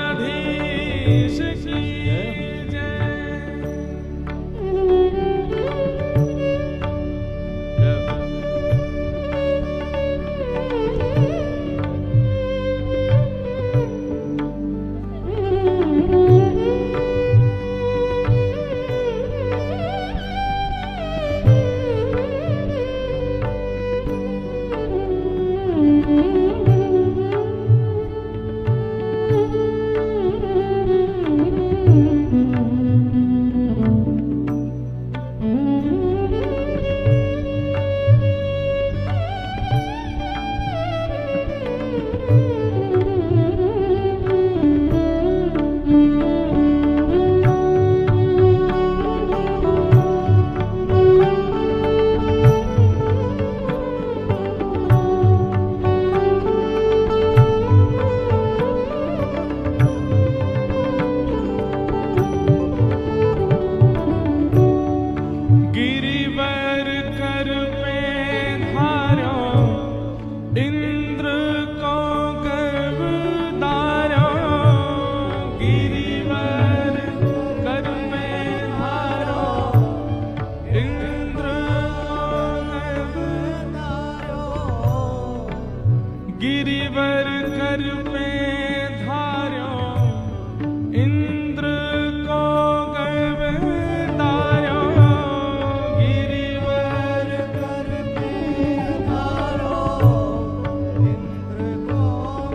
द्वारिकाधीश की गिरिवर कर में धार्यो इंद्र को गर्व धार्यो गिरिवर कर में धारो इंद्र को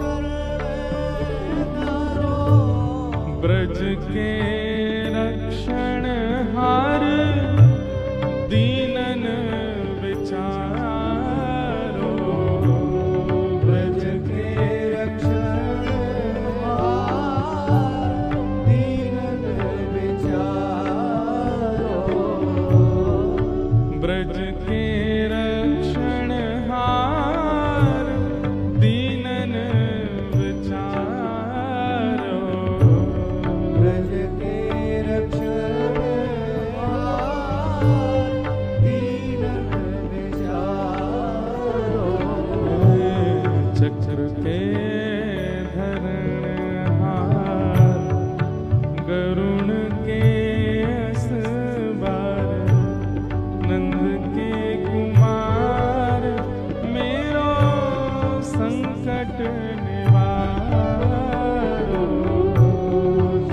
गर्व धारो ब्रज के रक्षण हार दीनन विचारो ब्रज के रक्षण हार दीनन विचारो ब्रज के रक्षण हार दीनन विचारो ब्रज के रक्षण चक्र के धरण हार गरुण के असबार नंद के कुमार मेरो संकट निवारो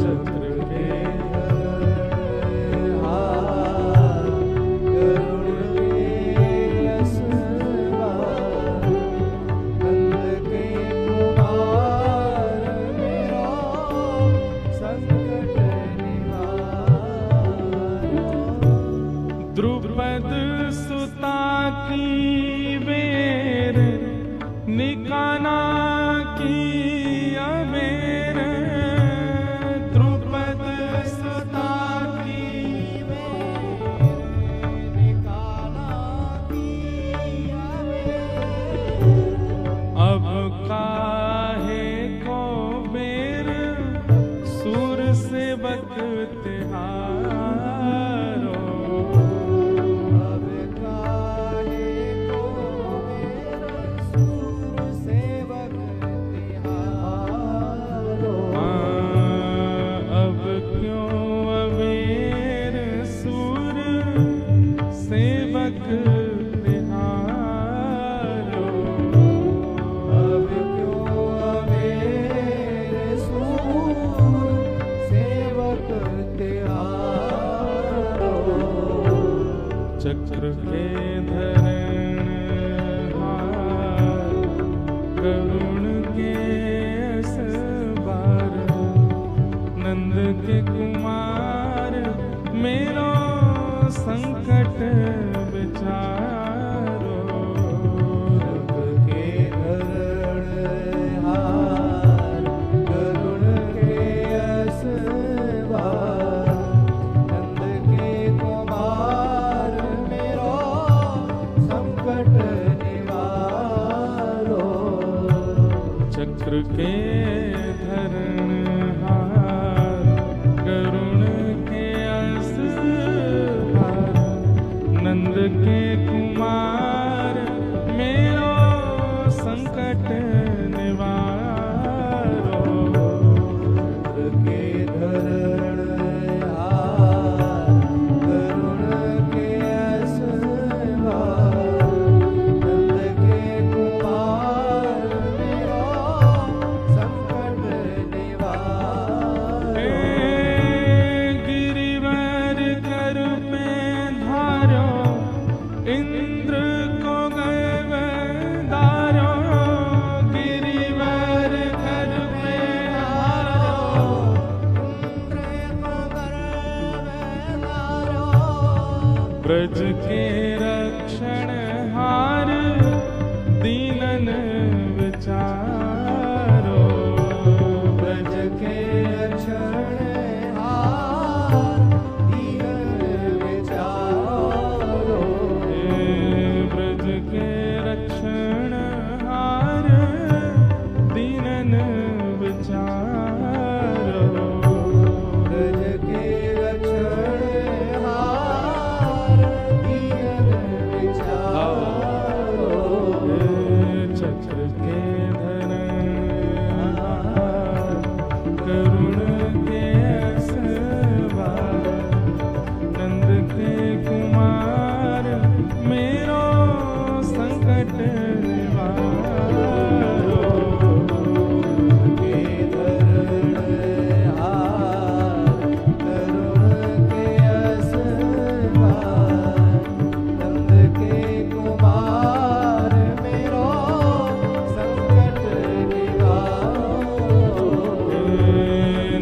चक्र के धरण हार गरुण के असबार द्रुपद सुता की बेर निकाना की अबेर द्रुपद सुता की बेर निकाना की अबेर अब काहे को बेर सूर सेवक तिहारो सेवक तिहारो अब क्यों अबेर सूर सेवक तिहारो चक्र के धरण हार करुण के असबार नंद के कुमार मेरो संकट विचारो चक्र के धरण हार करुण के असबार नंद के कुमार मेरो संकट निवारो चक्र के धरण हार करुण के असबार नंद के कुमार मेरो संकट निवारो ब्रज के रक्षण हार दीनन विचारो, ब्रज के रक्षण हार दीनन विचारो, ब्रज के रक्षण हार दीनन विचारो, ब्रज के रक्षण हार दीनन विचारो, चक्र के धरण करुण के असवार, नंद के कुमार मेरो संकट निवारो, के धरण हार करुण के असवार, नंद के कुमार मेरो संकट निवारो,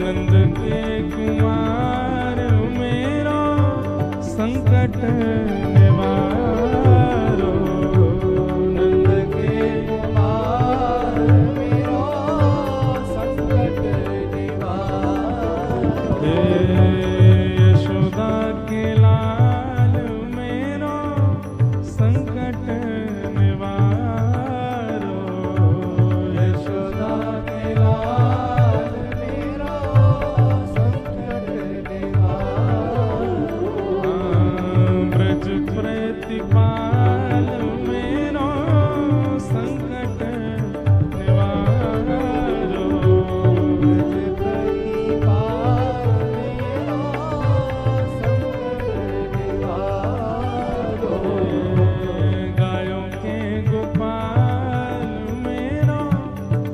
नंद के कुमार मेरो संकट निवारो, नंद के कुमार मेरो संकट निवारो, यशोदा के लाल मेरो संकट निवारो, यशोदा के लाल मेरो संकट निवारो, ब्रज प्रतिपाल मेरो संकट निवारो, ब्रज प्रतिपाल मेरो संकट निवारो, गायों के गोपाल मेरो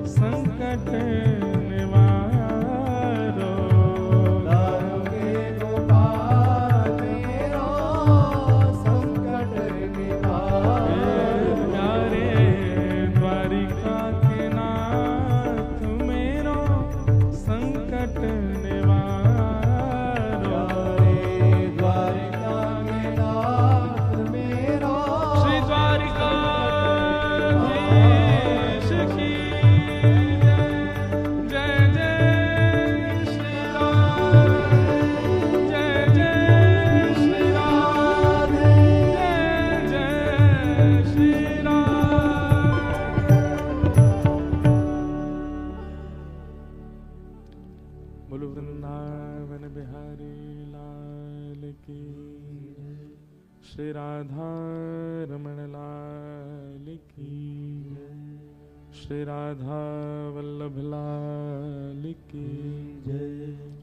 संकट निवारो, दारों के गोपाल मेरो संकट निवारो, प्यारे द्वारिका के नाथ मेरो संकट निवारो, प्यारे द्वारिका के नाथ मेरो श्री द्वारिकाधीश की जय जय श्री राम, जय जय श्री राम, जय जय श्री राम। बोलो वृंदावन बिहारी लाल की, श्री राधा रमण लाल की, श्री राधा वल्लभ लाल की जय,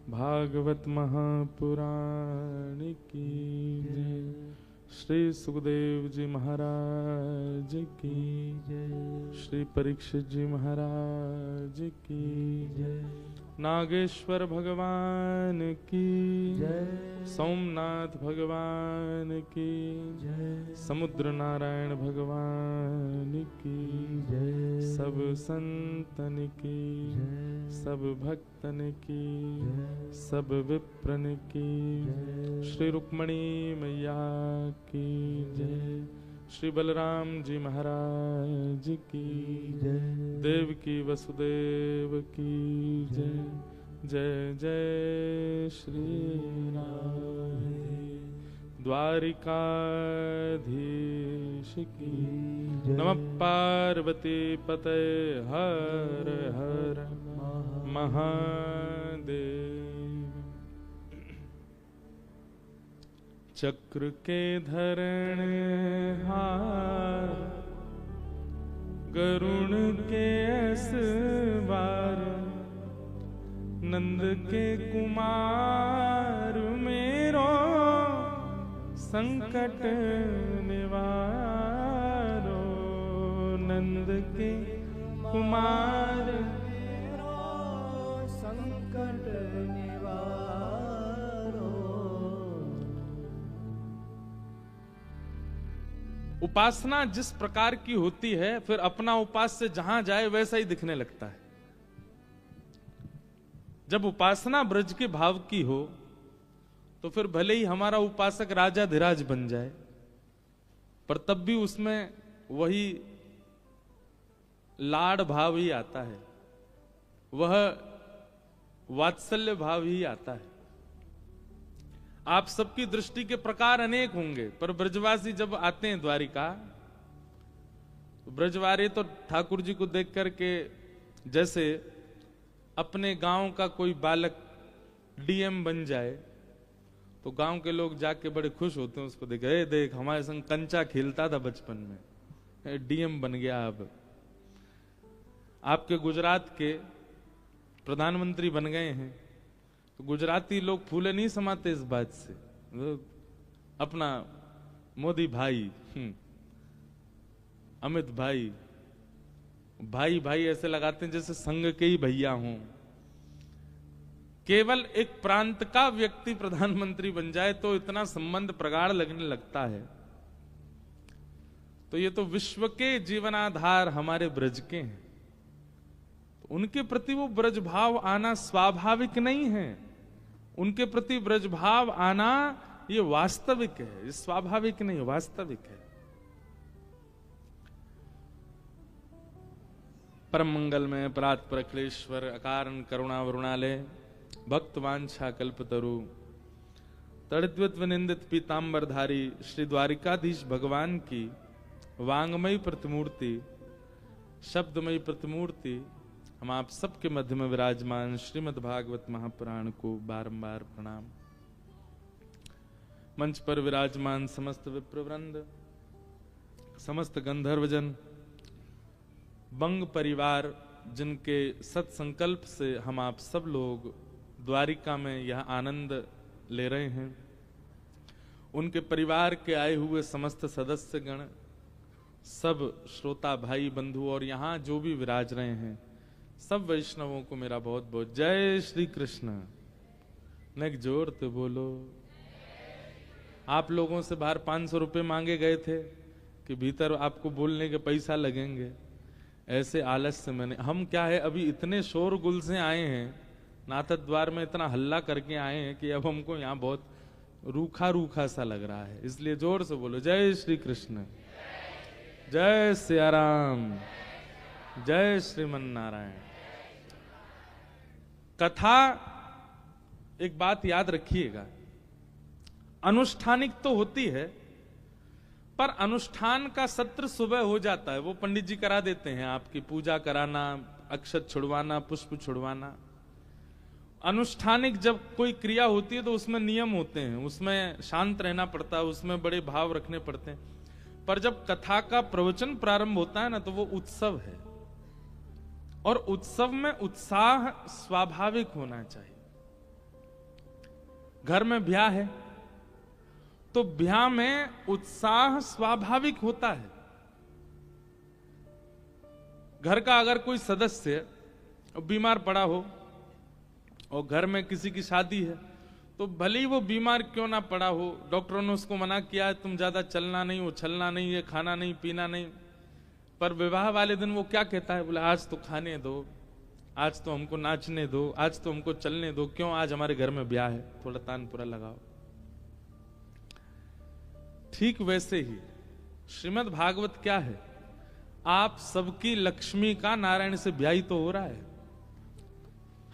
भागवत महापुराण की जय, श्री सुखदेव जी महाराज की जय, श्री परीक्षित जी महाराज की जय, नागेश्वर भगवान की जय, सोमनाथ भगवान की जय, समुद्र नारायण भगवान की जय, सब संतन की जय, सब भक्तन की जय, सब विप्रन की जय, श्री रुक्मणी मैया की जय, श्री बलराम जी महाराज की जय, देवकी वसुदेव की जय, जय जय श्री राम, द्वारिकाधीश की नमः पार्वती पते हर हर महादेव। चक्र के धरण हार गरुण के असवार, नंद के कुमार मेरो संकट निवारो, नंद के कुमार मेरो संकट निवारो। उपासना जिस प्रकार की होती है, फिर अपना उपास्य जहां जाए वैसा ही दिखने लगता है। जब उपासना ब्रज के भाव की हो तो फिर भले ही हमारा उपासक राजा धीराज बन जाए, पर तब भी उसमें वही लाड भाव ही आता है, वह वात्सल्य भाव ही आता है। आप सबकी दृष्टि के प्रकार अनेक होंगे, पर ब्रजवासी जब आते हैं द्वारिका, तो ब्रजवारे तो ठाकुर जी को देख करके जैसे अपने गांव का कोई बालक डीएम बन जाए तो गांव के लोग जाके बड़े खुश होते हैं उसको देख, देख हमारे संग कंचा खेलता था बचपन में, डीएम बन गया। अब आपके गुजरात के प्रधानमंत्री बन गए हैं, तो गुजराती लोग फूले नहीं समाते इस बात से, अपना मोदी भाई, अमित भाई, भाई भाई ऐसे लगाते हैं जैसे संघ के ही भैया हों। केवल एक प्रांत का व्यक्ति प्रधानमंत्री बन जाए तो इतना संबंध प्रगाढ़ लगने लगता है। तो ये तो विश्व के जीवनाधार हमारे ब्रज के हैं, तो उनके प्रति वो ब्रज भाव आना स्वाभाविक नहीं है। उनके प्रति ब्रज भाव आना ये वास्तविक है, ये स्वाभाविक नहीं, वास्तविक है। परम मंगल में परात प्रखलेश्वर अकारण करुणा वरुणालय भक्त वांछा कल्पतरु तड़िद्वित्व निंदित पीतांबरधारी श्री द्वारिकाधीश भगवान की वांगमयी प्रतिमूर्ति, शब्दमयी प्रतिमूर्ति, हम आप सबके मध्य में विराजमान श्रीमद् भागवत महापुराण को बारंबार प्रणाम। मंच पर विराजमान समस्त विप्रवृंद, समस्त गंधर्वजन, बंग परिवार, जिनके सत्संकल्प से हम आप सब लोग द्वारिका में यह आनंद ले रहे हैं, उनके परिवार के आए हुए समस्त सदस्यगण, सब श्रोता भाई बंधु और यहाँ जो भी विराज रहे हैं, सब वैष्णवों को मेरा बहुत बहुत जय श्री कृष्ण। नेक जोर तो बोलो। आप लोगों से बाहर 500 रुपए मांगे गए थे कि भीतर आपको बोलने के पैसा लगेंगे, ऐसे आलस से मैंने, हम क्या है अभी इतने शोरगुल से आए हैं, नाथद द्वार में इतना हल्ला करके आए हैं कि अब हमको यहाँ बहुत रूखा रूखा सा लग रहा है, इसलिए जोर से बोलो जय श्री कृष्ण, जय सिया राम, जय श्रीमन नारायण। कथा, एक बात याद रखिएगा, अनुष्ठानिक तो होती है, पर अनुष्ठान का सत्र सुबह हो जाता है, वो पंडित जी करा देते हैं, आपकी पूजा कराना, अक्षत छुड़वाना, पुष्प छुड़वाना। अनुष्ठानिक जब कोई क्रिया होती है तो उसमें नियम होते हैं, उसमें शांत रहना पड़ता है, उसमें बड़े भाव रखने पड़ते हैं। पर जब कथा का प्रवचन प्रारंभ होता है ना, तो वो उत्सव है, और उत्सव में उत्साह स्वाभाविक होना चाहिए। घर में ब्याह है तो ब्याह में उत्साह स्वाभाविक होता है। घर का अगर कोई सदस्य बीमार पड़ा हो और घर में किसी की शादी है, तो भले ही वो बीमार क्यों ना पड़ा हो, डॉक्टरों ने उसको मना किया है तुम ज्यादा चलना नहीं, उछलना नहीं, ये खाना नहीं, पीना नहीं, पर विवाह वाले दिन वो क्या कहता है, बोले आज तो खाने दो, आज तो हमको नाचने दो, आज तो हमको चलने दो, क्यों आज हमारे घर में ब्याह है, थोड़ा तानपुरा लगाओ। ठीक वैसे ही श्रीमद् भागवत क्या है, आप सबकी लक्ष्मी का नारायण से ब्याह ही तो हो रहा है।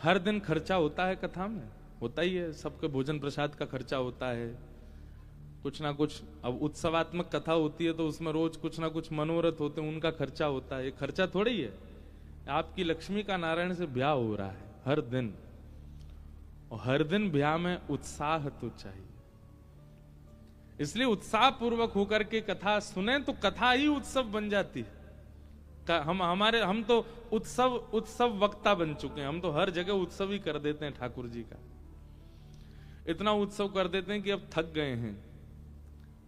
हर दिन खर्चा होता है, कथा में होता ही है, सबके भोजन प्रसाद का खर्चा होता है, कुछ ना कुछ। अब उत्सवात्मक कथा होती है तो उसमें रोज कुछ ना कुछ मनोरथ होते हैं, उनका खर्चा होता है। खर्चा थोड़ी ही है, आपकी लक्ष्मी का नारायण से ब्याह हो रहा है हर दिन, और हर दिन ब्याह में उत्साह तो चाहिए। इसलिए उत्साह पूर्वक होकर के कथा सुने तो कथा ही उत्सव बन जाती है। हम तो उत्सव वक्ता बन चुके हैं, हम तो हर जगह उत्सव ही कर देते हैं ठाकुर जी का। इतना उत्सव कर देते हैं कि अब थक गए हैं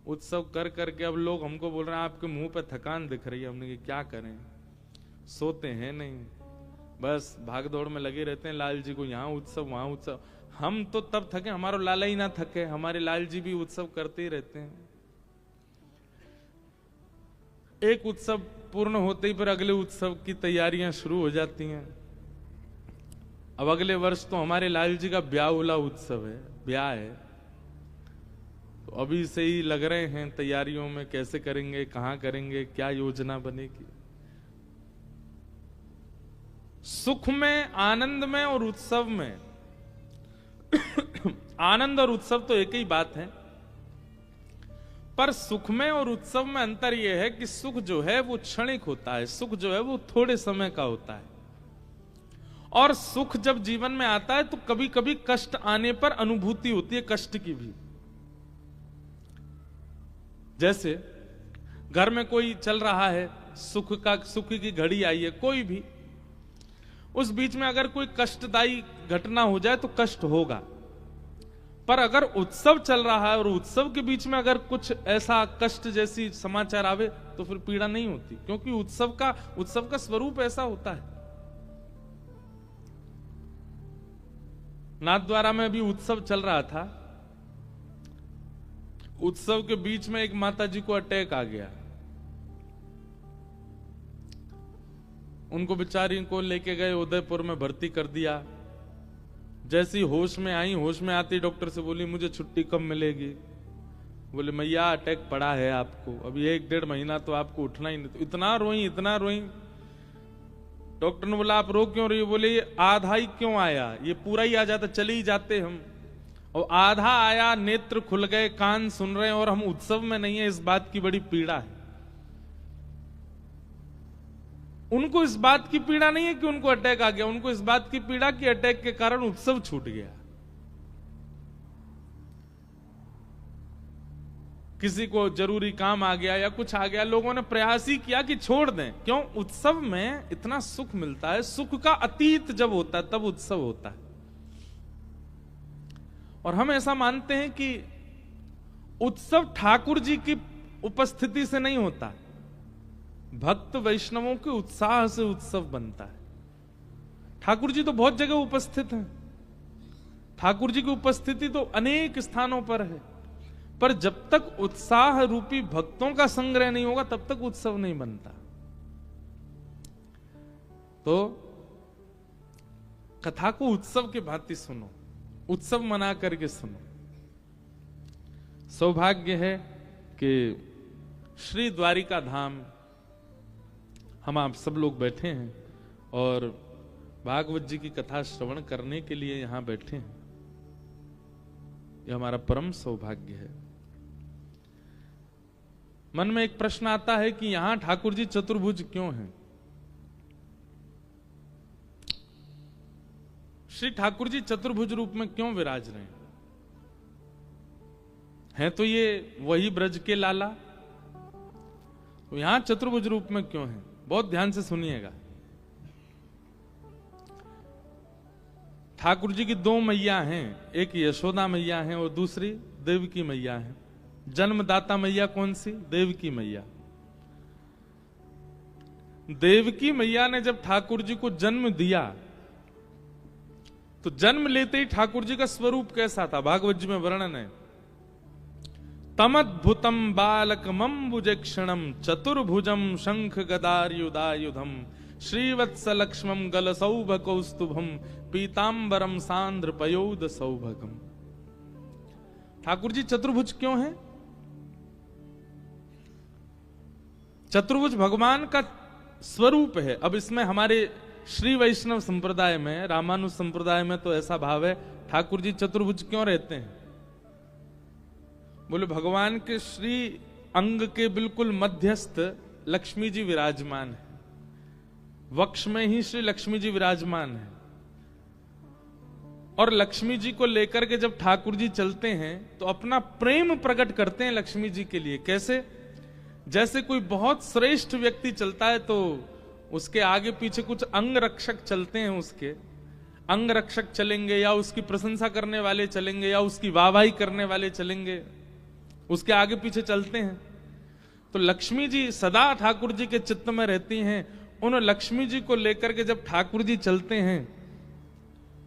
उत्सव कर करके। अब लोग हमको बोल रहे हैं आपके मुंह पे थकान दिख रही है। हमने कि क्या करें, सोते हैं नहीं, बस भाग दौड़ में लगे रहते हैं। लाल जी को यहाँ उत्सव वहां उत्सव, हम तो तब थके, हमारा लाला ही ना थके, हमारे लाल जी भी उत्सव करते ही रहते हैं। एक उत्सव पूर्ण होते ही फिर अगले उत्सव की तैयारियां शुरू हो जाती हैं। अब अगले वर्ष तो हमारे लाल जी का ब्याह उत्सव है, ब्याह है, तो अभी से ही लग रहे हैं तैयारियों में, कैसे करेंगे, कहां करेंगे, क्या योजना बनेगी। सुख में, आनंद में और उत्सव में आनंद और उत्सव तो एक ही बात है, पर सुख में और उत्सव में अंतर यह है कि सुख जो है वो क्षणिक होता है, सुख जो है वो थोड़े समय का होता है। और सुख जब जीवन में आता है तो कभी कभी कष्ट आने पर अनुभूति होती है कष्ट की भी। जैसे घर में कोई चल रहा है, सुख की घड़ी आई है, कोई भी, उस बीच में अगर कोई कष्टदायी घटना हो जाए तो कष्ट होगा। पर अगर उत्सव चल रहा है और उत्सव के बीच में अगर कुछ ऐसा कष्ट जैसी समाचार आवे तो फिर पीड़ा नहीं होती, क्योंकि उत्सव का स्वरूप ऐसा होता है। नाथद्वारा में भी उत्सव चल रहा था। उत्सव के बीच में एक माता जी को अटैक आ गया। उनको बेचारी को लेके गए, उदयपुर में भर्ती कर दिया। जैसी होश में आई, होश में आती डॉक्टर से बोली मुझे छुट्टी कब मिलेगी। बोले मैया अटैक पड़ा है आपको, अभी 1-1.5 महीना तो आपको उठना ही नहीं। तो इतना रोई। डॉक्टर ने बोला आप रो क्यों रही हो। बोले ये आधा ही क्यों आया, ये पूरा ही आ जाता, चले ही जाते हम। और आधा आया, नेत्र खुल गए, कान सुन रहे हैं और हम उत्सव में नहीं है, इस बात की बड़ी पीड़ा है। उनको इस बात की पीड़ा नहीं है कि उनको अटैक आ गया, उनको इस बात की पीड़ा कि अटैक के कारण उत्सव छूट गया। किसी को जरूरी काम आ गया या कुछ आ गया, लोगों ने प्रयास ही किया कि छोड़ दें। क्यों? उत्सव में इतना सुख मिलता है, सुख का अतीत जब होता है तब उत्सव होता है। और हम ऐसा मानते हैं कि उत्सव ठाकुर जी की उपस्थिति से नहीं होता, भक्त वैष्णवों के उत्साह से उत्सव बनता है। ठाकुर जी तो बहुत जगह उपस्थित हैं, ठाकुर जी की उपस्थिति तो अनेक स्थानों पर है, पर जब तक उत्साह रूपी भक्तों का संग्रह नहीं होगा तब तक उत्सव नहीं बनता। तो कथा को उत्सव के भांति सुनो, उत्सव मना करके सुनो। सौभाग्य है कि श्री द्वारिका धाम हम आप सब लोग बैठे हैं और भागवत जी की कथा श्रवण करने के लिए यहां बैठे हैं। यह हमारा परम सौभाग्य है। मन में एक प्रश्न आता है कि यहां ठाकुर जी चतुर्भुज क्यों हैं? श्री ठाकुर जी चतुर्भुज रूप में क्यों विराज रहे हैं? तो ये वही ब्रज के लाला, तो यहां चतुर्भुज रूप में क्यों हैं? बहुत ध्यान से सुनिएगा। ठाकुर जी की 2 मैया हैं, एक यशोदा मैया हैं और दूसरी देवकी मैया हैं। जन्मदाता मैया कौन सी? देवकी मैया। देवकी मैया ने जब ठाकुर जी को जन्म दिया तो जन्म लेते ही ठाकुर जी का स्वरूप कैसा था? भागवत जी में वर्णन है, तमद्भुतम बालकमंबुजक्षणम चतुर्भुजम शंख गदायुधायुधम श्रीवत्स लक्ष्मम गलसौभ कौस्तुभम पीतांबरम सांद्र पयोद सौभगम। ठाकुर जी चतुर्भुज क्यों हैं? चतुर्भुज भगवान का स्वरूप है। अब इसमें हमारे श्री वैष्णव संप्रदाय में, रामानुज संप्रदाय में तो ऐसा भाव है ठाकुर जी चतुर्भुज क्यों रहते हैं? बोले भगवान के श्री अंग के बिल्कुल मध्यस्थ लक्ष्मी जी विराजमान है, वक्ष में ही श्री लक्ष्मी जी विराजमान है। और लक्ष्मी जी को लेकर के जब ठाकुर जी चलते हैं तो अपना प्रेम प्रकट करते हैं लक्ष्मी जी के लिए। कैसे? जैसे कोई बहुत श्रेष्ठ व्यक्ति चलता है तो उसके आगे पीछे कुछ अंग रक्षक चलते हैं, उसके अंग रक्षक चलेंगे या उसकी प्रशंसा करने वाले चलेंगे या उसकी वाहवाही करने वाले चलेंगे, उसके आगे पीछे चलते हैं। तो लक्ष्मी जी सदा ठाकुर जी के चित्त में रहती हैं। उन लक्ष्मी जी को लेकर के जब ठाकुर जी चलते हैं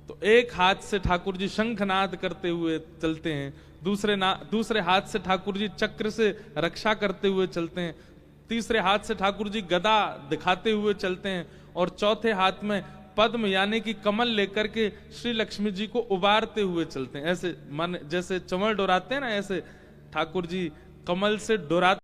तो एक हाथ से ठाकुर जी शंखनाद करते हुए चलते हैं, दूसरे हाथ से ठाकुर जी चक्र से रक्षा करते हुए चलते हैं, तीसरे हाथ से ठाकुर जी गदा दिखाते हुए चलते हैं और चौथे हाथ में पद्म यानी कि कमल लेकर के श्री लक्ष्मी जी को उबारते हुए चलते हैं। ऐसे मन जैसे चंवर डोराते हैं ना, ऐसे ठाकुर जी कमल से डोराते